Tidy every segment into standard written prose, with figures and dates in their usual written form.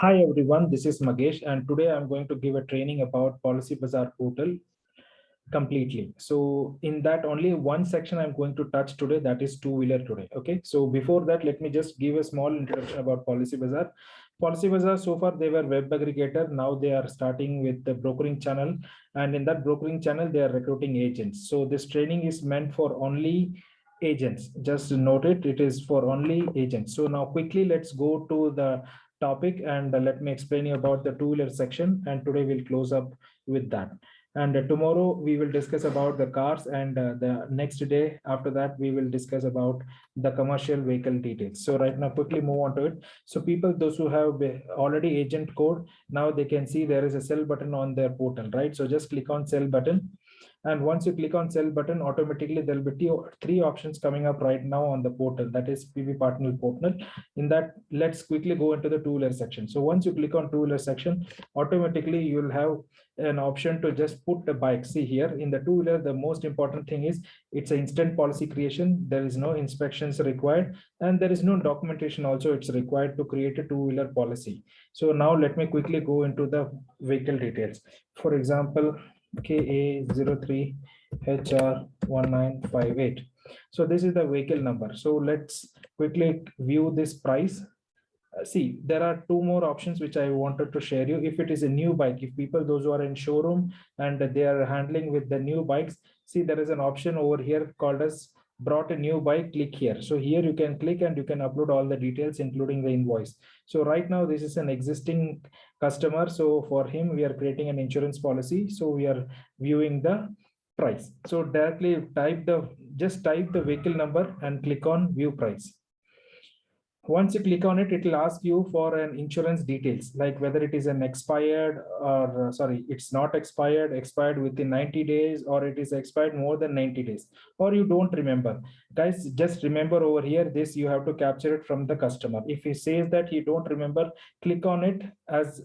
Hi everyone, this is Magesh and today I'm going to give a training about Policy Bazaar portal completely. So in that only one section I'm going to touch today, that is two-wheeler today. Okay, so before that, let me just give a small introduction about Policy Bazaar. Policy Bazaar, so far they were web aggregator. Now they are starting with the brokering channel, and in that brokering channel, they are recruiting agents. So this training is meant for only agents. Just note it, it is for only agents. So now quickly, let's go to the topic and let me explain you about the two-wheeler section. And today we'll close up with that. And tomorrow we will discuss about the cars, and the next day after that we will discuss about the commercial vehicle details. So right now quickly move on to it. So people, those who have already agent code, now they can see there is a sell button on their portal, right? So just click on sell button, and once you click on sell button, automatically there will be three options coming up right now on the portal, that is PB Partner portal. In that, let's quickly go into the two-wheeler section. So once you click on two-wheeler section, automatically you will have an option to just put the bike. See here in the two-wheeler, the most important thing is it's an instant policy creation. There is no inspections required, and there is no documentation also it's required to create a two-wheeler policy. So now let me quickly go into the vehicle details. For example, KA03HR1958. So this is the vehicle number. So let's quickly view this price. See, there are two more options which I wanted to share you. If it is a new bike, if people, those who are in showroom and they are handling with the new bikes, see there is an option over here called as brought a new bike, click here. So here you can click and you can upload all the details including the invoice. So right now this is an existing customer. So for him, we are creating an insurance policy. So we are viewing the price. So directly just type the vehicle number and click on view price. Once you click on it, it will ask you for an insurance details, like whether it is an expired or sorry, it's not expired, expired within 90 days, or it is expired more than 90 days, or you don't remember. Guys, just remember over here, this you have to capture it from the customer. If he says that he don't remember, click on it as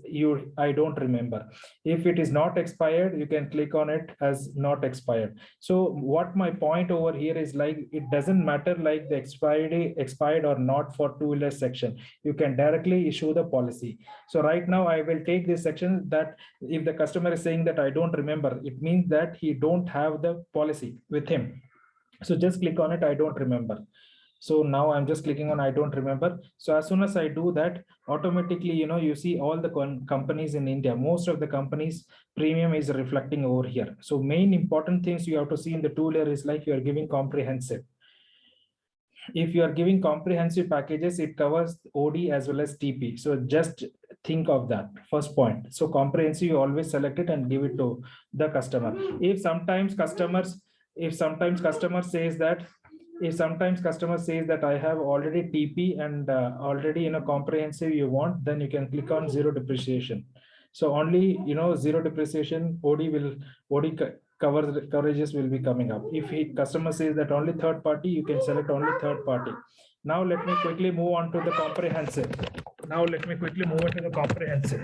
I don't remember. If it is not expired, you can click on it as not expired. So what my point over here is, like, it doesn't matter like the expiry expired or not for two-wheeler section. You can directly issue the policy. So right now I will take this section that if the customer is saying that I don't remember, it means that he don't have the policy with him. So just click on it, I don't remember. So now I'm just clicking on I don't remember. So as soon as I do that, automatically, you see all the companies in India, most of the companies premium is reflecting over here. So main important things you have to see in the two-wheeler is like you are giving comprehensive. If you are giving comprehensive packages, it covers OD as well as TP. So just think of that first point. So comprehensive, you always select it and give it to the customer. If sometimes customer says that I have already TP and already in a comprehensive you want, then you can click on zero depreciation. So only zero depreciation OD coverages will be coming up. If customer says that only third party, you can select only third party. Now let me quickly move on to the comprehensive.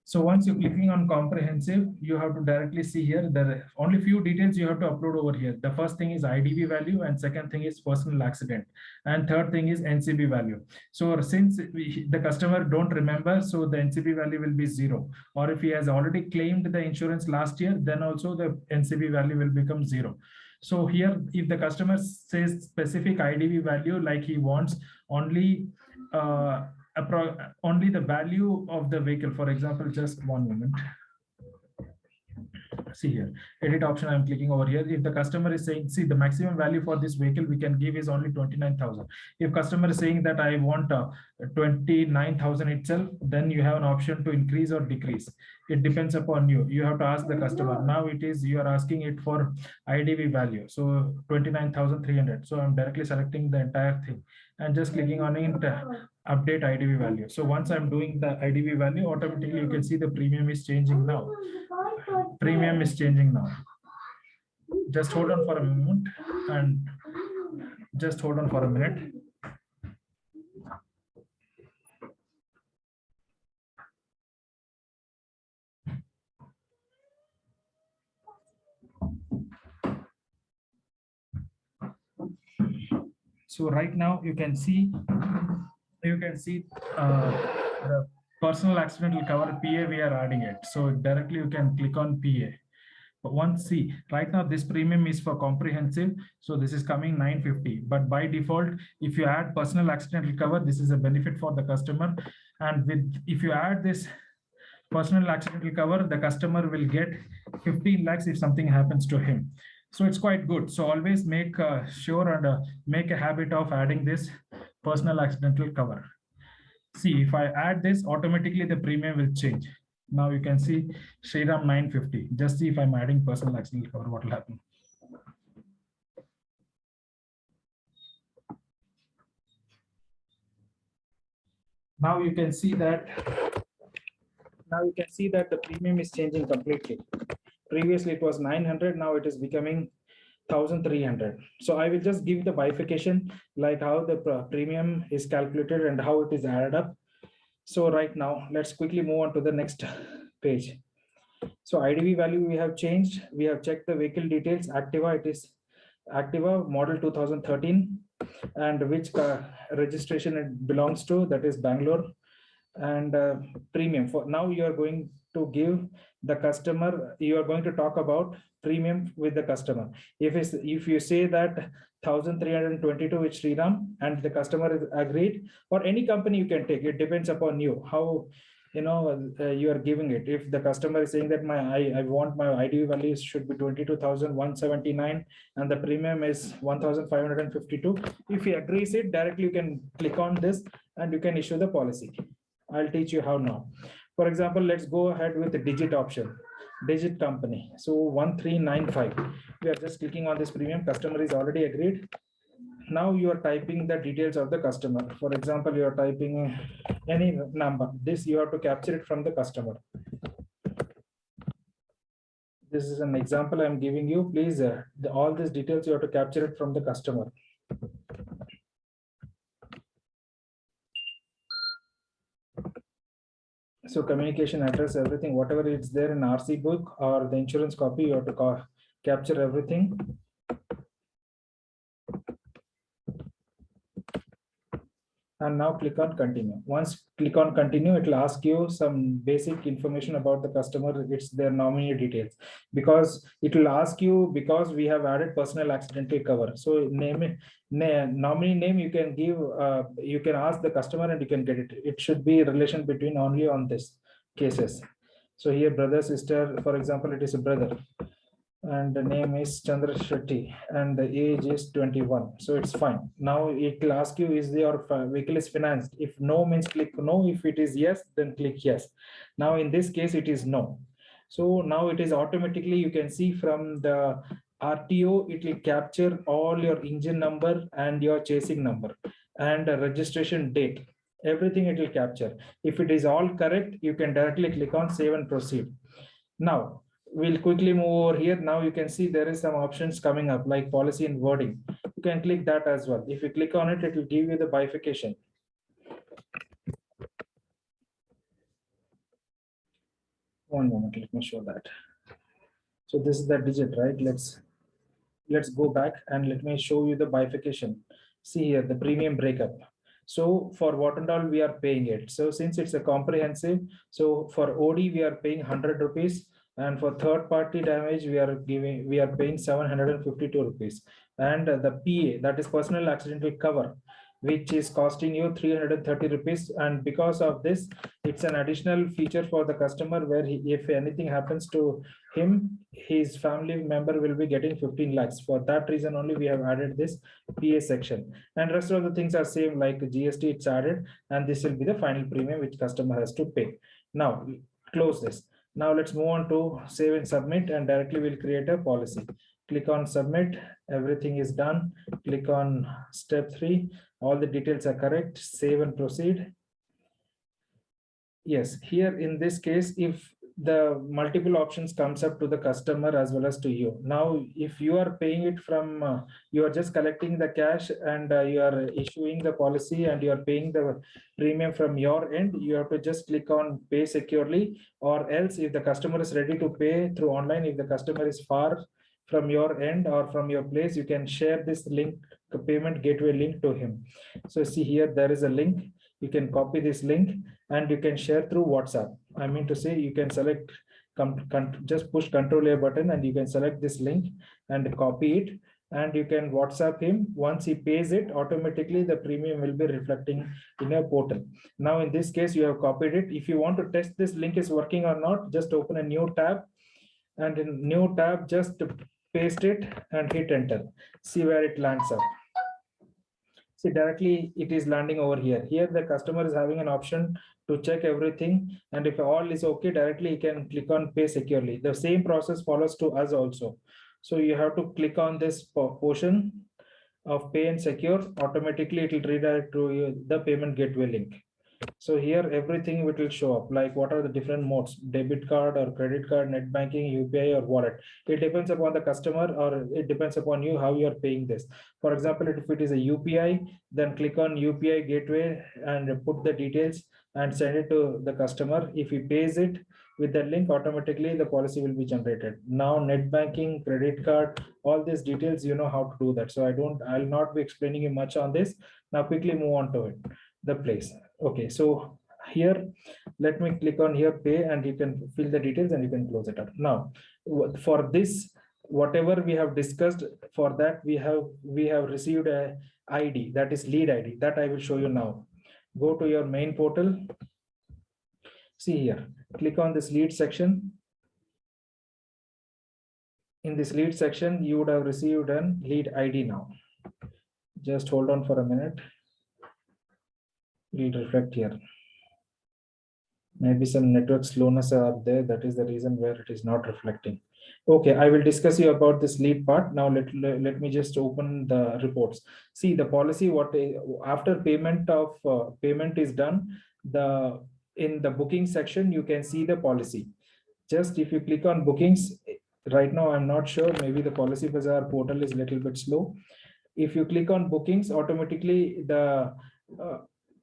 So once you're clicking on comprehensive, you have to directly see here, there are only few details you have to upload over here. The first thing is IDV value, and second thing is personal accident, and third thing is NCB value. So since the customer don't remember, so the NCB value will be 0. Or if he has already claimed the insurance last year, then also the NCB value will become 0. So here, if the customer says specific IDV value, like he wants only only the value of the vehicle, for example, just one moment. See here, edit option, I'm clicking over here. If the customer is saying, see, the maximum value for this vehicle we can give is only 29,000. If customer is saying that I want 29,000 itself, then you have an option to increase or decrease. It depends upon you. You have to ask the customer. Now it is, you are asking it for IDV value, so 29,300. So I'm directly selecting the entire thing and just clicking on it, update IDV value. So once I'm doing the IDV value, automatically you can see the premium is changing now. Premium is changing now. Just hold on for a moment and just hold on for a minute. So right now you can see You can see the personal accidental cover PA, we are adding it. So directly you can click on PA. But once, see, right now this premium is for comprehensive, so this is coming 950. But by default, if you add personal accidental cover, this is a benefit for the customer. And with if you add this personal accidental cover, the customer will get 15 lakhs if something happens to him. So it's quite good. So always make sure and make a habit of adding this personal accidental cover. See, if I add this, automatically the premium will change. Now you can see Shriram 950. Just see if I'm adding personal accidental cover, what will happen. Now you can see that. Now you can see that the premium is changing completely. Previously it was 900. Now it is becoming 1300. So I will just give the bifurcation, like how the premium is calculated and how it is added up. So right now, let's quickly move on to the next page. So IDV value we have changed. We have checked the vehicle details. Activa, it is Activa model 2013, and which registration it belongs to, that is Bangalore. And premium, for now you are going to give the customer, you are going to talk about premium with the customer. If you say that 1322 with Sriram and the customer is agreed, or any company you can take, it depends upon you how you are giving it. If the customer is saying that I want my IDV values should be 22,179 and the premium is 1,552, if he agrees it, directly you can click on this and you can issue the policy. I'll teach you how now. For example, let's go ahead with the digit option, digit company. So 1395, we are just clicking on this premium. Customer is already agreed. Now you are typing the details of the customer. For example, you are typing any number. This you have to capture it from the customer. This is an example I'm giving you. Please, all these details you have to capture it from the customer. So communication address, everything, whatever is there in RC book or the insurance copy, you have to capture everything. And now click on continue. Once click on continue, it will ask you some basic information about the customer. It's their nominee details, because it will ask you, because we have added personal accidental cover. So nominee name you can give, you can ask the customer and you can get it. It should be a relation between only on this cases. So here brother, sister, for example, it is a brother. And the name is Chandra Shetty and the age is 21. So it's fine. Now it will ask you, is your vehicle is financed? If no means click no. If it is yes, then click yes. Now in this case, it is no. So now it is automatically, you can see from the RTO, it will capture all your engine number and your chasing number and a registration date. Everything it will capture. If it is all correct, you can directly click on save and proceed. Now, we'll quickly move over here. Now you can see there is some options coming up like policy and wording. You can click that as well. If you click on it, it will give you the bifurcation. One moment, let me show that. So this is the digit, right? Let's go back and let me show you the bifurcation. See here, the premium breakup. So for what and all we are paying it. So since it's a comprehensive, so for OD we are paying 100 rupees. And for third party damage, we are paying 752 rupees. And the PA, that is personal accidental cover, which is costing you 330 rupees. And because of this, it's an additional feature for the customer where if anything happens to him, his family member will be getting 15 lakhs. For that reason only, we have added this PA section. And rest of the things are same, like GST, it's added. And this will be the final premium which customer has to pay. Now, close this. Now let's move on to save and submit, and directly we'll create a policy. Click on submit, everything is done. Click on step 3, all the details are correct, save and proceed. Yes, here in this case, if the multiple options comes up to the customer as well as to you. Now, if you are paying it from, you are just collecting the cash and you are issuing the policy and you are paying the premium from your end, you have to just click on pay securely, or else if the customer is ready to pay through online, if the customer is far from your end or from your place, you can share this link, the payment gateway link to him. So see here, there is a link. You can copy this link and you can share through WhatsApp. I mean to say, you can select, just push Control A button and you can select this link and copy it, and you can WhatsApp him. Once he pays it, automatically the premium will be reflecting in a portal. Now, in this case, you have copied it. If you want to test this link is working or not, just open a new tab, and in new tab, just paste it and hit enter. See where it lands up. See, directly it is landing over here. Here the customer is having an option to check everything, and if all is okay, directly you can click on pay securely. The same process follows to us also. So you have to click on this portion of pay and secure. Automatically it will redirect to the payment gateway link. So here everything will show up, like what are the different modes: debit card or credit card, net banking, UPI or wallet. It depends upon the customer, or it depends upon you how you are paying this. For example, if it is a UPI, then click on UPI gateway and put the details and send it to the customer. If he pays it with that link, automatically the policy will be generated. Now net banking, credit card, all these details, you know how to do that. So I'll not be explaining you much on this. Now quickly move on to it, the place. Okay, so here, let me click on here, pay, and you can fill the details and you can close it up. Now, for this, whatever we have discussed, for that we have received a ID, that is lead ID, that I will show you now. Go to your main portal. See here, click on this lead section. In this lead section, you would have received a lead ID now. Just hold on for a minute. Will reflect here. Maybe some network slowness are there. That is the reason where it is not reflecting. Okay, I will discuss you about this lead part. Now let me just open the reports. See the policy, after payment is done, in the booking section, you can see the policy. Just if you click on bookings, right now I'm not sure, maybe the Policybazaar portal is a little bit slow. If you click on bookings, automatically the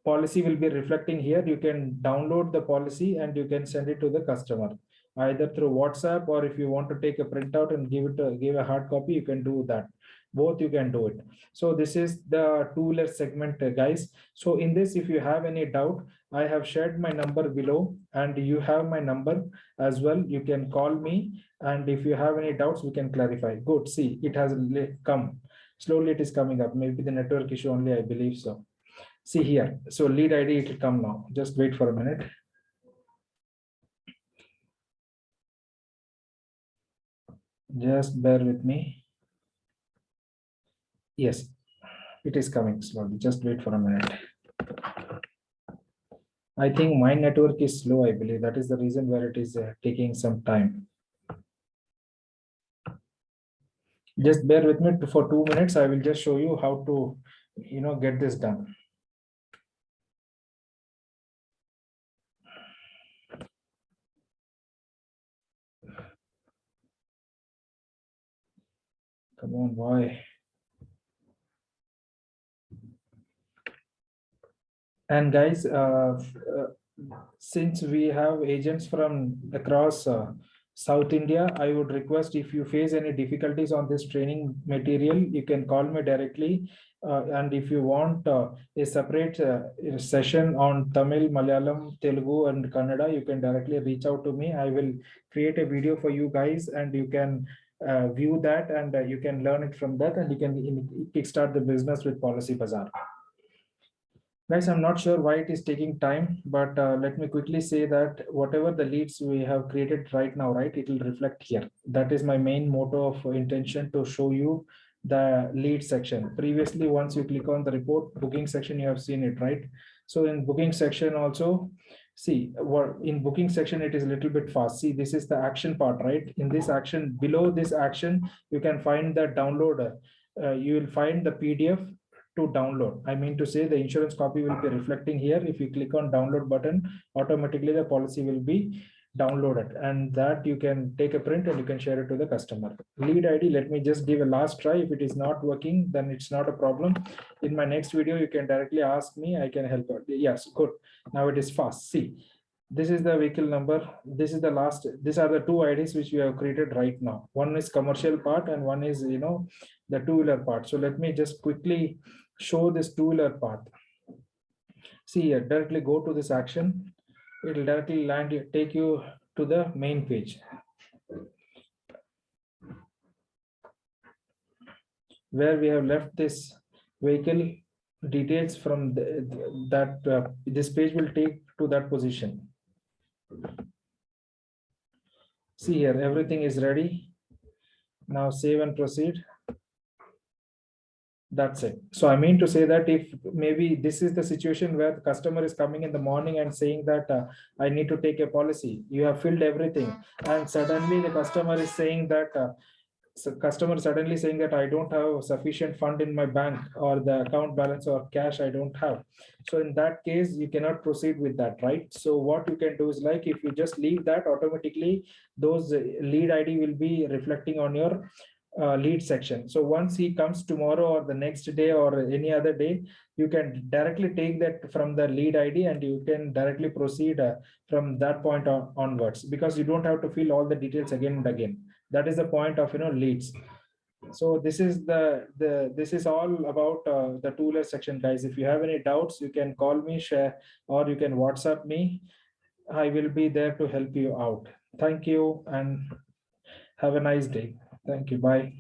policy will be reflecting here. You can download the policy and you can send it to the customer either through WhatsApp, or if you want to take a printout and give a hard copy, you can do that. Both you can do it. So this is the two-wheeler segment, guys. So in this, if you have any doubt, I have shared my number below, and you have my number as well. You can call me, and if you have any doubts, we can clarify. Good. See, it has come. Slowly it is coming up. Maybe the network issue only, I believe so. See here. So lead ID, it will come now. Just wait for a minute. Just bear with me. Yes, it is coming slowly. Just wait for a minute. I think my network is slow, I believe. That is the reason where it is taking some time. Just bear with me for 2 minutes. I will just show you how to, get this done. Come on, boy. And guys, since we have agents from across South India, I would request, if you face any difficulties on this training material, you can call me directly. And if you want a separate session on Tamil, Malayalam, Telugu, and Kannada, you can directly reach out to me. I will create a video for you guys, and you can view that, and you can learn it from that, and you can kickstart the business with Policybazaar. Guys, I'm not sure why it is taking time, but let me quickly say that whatever the leads we have created right now, right, it will reflect here. That is my main motto of intention, to show you the lead section. Previously, once you click on the report booking section, you have seen it, right? So in booking section also, see what in booking section, it is a little bit fast. See, this is the action part, right? In this action, below this action, you can find the downloader. You will find the PDF to download. I mean to say, the insurance copy will be reflecting here. If you click on download button, automatically the policy will be downloaded, and that you can take a print and you can share it to the customer. Lead ID, let me just give a last try. If it is not working, then it's not a problem. In my next video, you can directly ask me, I can help out. Yes, good. Now it is fast. See, this is the vehicle number. This is the last. These are the two IDs which we have created right now. One is commercial part and one is, the two-wheeler part. So let me just quickly show this two-wheeler part. See here, directly go to this action. It will directly take you to the main page where we have left this vehicle details from this page will take to that position. See here, everything is ready. Now save and proceed. That's it. So I mean to say that if maybe this is the situation where the customer is coming in the morning and saying that I need to take a policy, you have filled everything, and suddenly the customer is saying that customer suddenly saying that I don't have sufficient fund in my bank, or the account balance or cash I don't have. So in that case, you cannot proceed with that, right? So what you can do is, like, if you just leave that, automatically those lead ID will be reflecting on your lead section. So once he comes tomorrow or the next day or any other day, you can directly take that from the lead ID and you can directly proceed from that point onwards, because you don't have to fill all the details again and again. That is the point of leads. So this is this is all about the tool section, guys. If you have any doubts, you can call me, share, or you can WhatsApp me. I will be there to help you out. Thank you and have a nice day. Thank you. Bye.